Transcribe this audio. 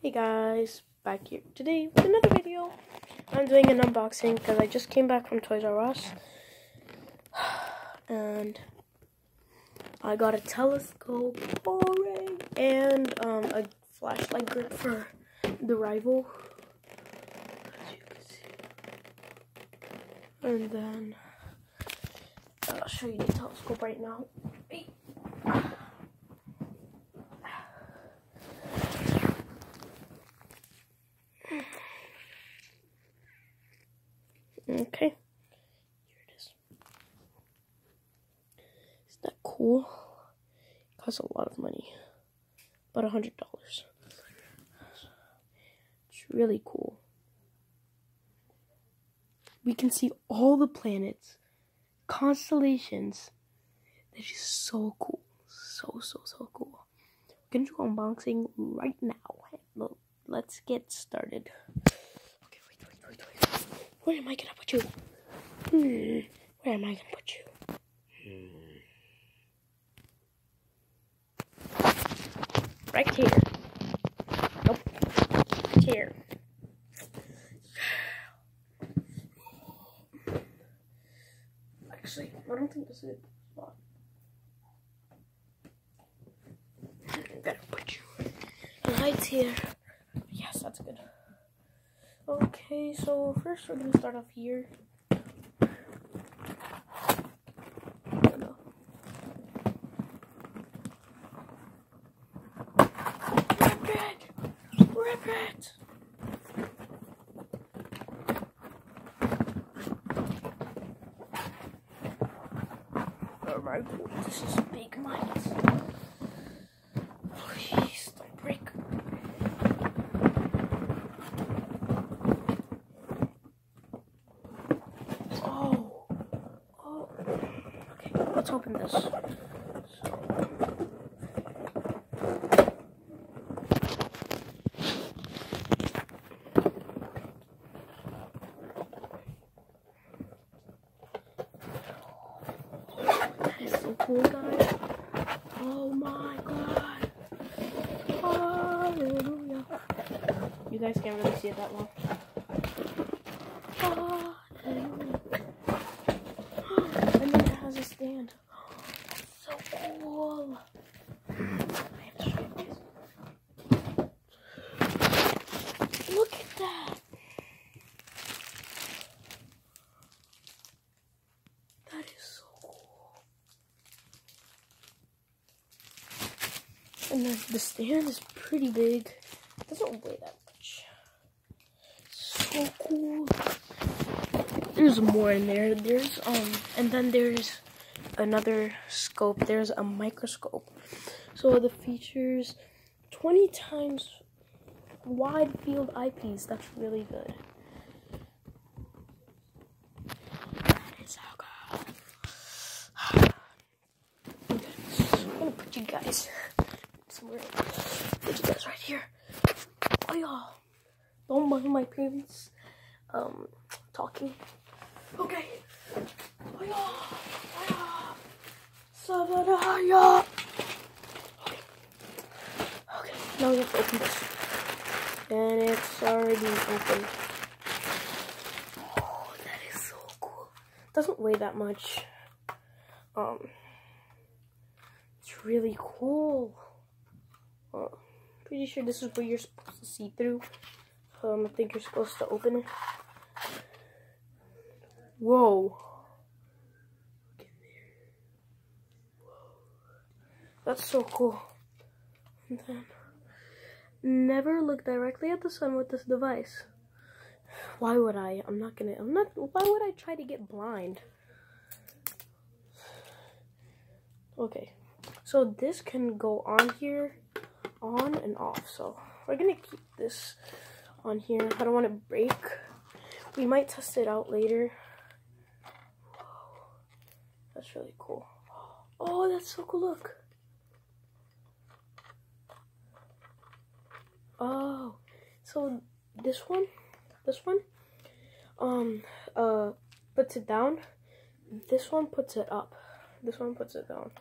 Hey guys, back here today with another video. I'm doing an unboxing because I just came back from Toys R Us and I got a telescope, and a flashlight grip for the rival, as you can see. And then I'll show you the telescope right now. Okay, here it is. Isn't that cool? It costs a lot of money, about $100. It's really cool. We can see all the planets, constellations. That is so cool. So cool. We're gonna do unboxing right now. Let's get started. Okay, wait. Where am I gonna put you? Where am I gonna put you? Right here. Nope. Right here. Actually, I don't think this is a good spot. I'm gonna put you right here. Yes, that's good. Okay, so first we're gonna start off here. Rip it! Alright, this is big mines. Please don't break. Oh. Okay, let's open this. So cool, guys. Oh my god. Hallelujah. You guys can't really see it that well. Hallelujah. And then it has a stand. So cool. I have to show you guys. Look at that. That is so cool. And the stand is pretty big. It doesn't weigh that much. So cool. There's more in there. There's and then there's another scope. There's a microscope. So the features 20 times wide field eyepiece. That's really good. That is so good. I'm gonna put you guys somewhere. Put you guys right here. Oh y'all, don't mind my parents talking. Okay. Oh y'all. Sabadaya. Okay, now we have to open this. And it's already opened. Oh, that is so cool. It doesn't weigh that much. It's really cool. Pretty sure this is what you're supposed to see through. I think you're supposed to open it. Whoa. Look in there. Whoa. That's so cool. And then, never look directly at the sun with this device. Why would I? Why would I try to get blind? Okay. So this can go on here, on and off. So we're gonna keep this on here. I don't want it to break. We might test it out later. Whoa, that's really cool. Oh, that's so cool. Look. Oh, so this one puts it down. This one puts it up. This one puts it down.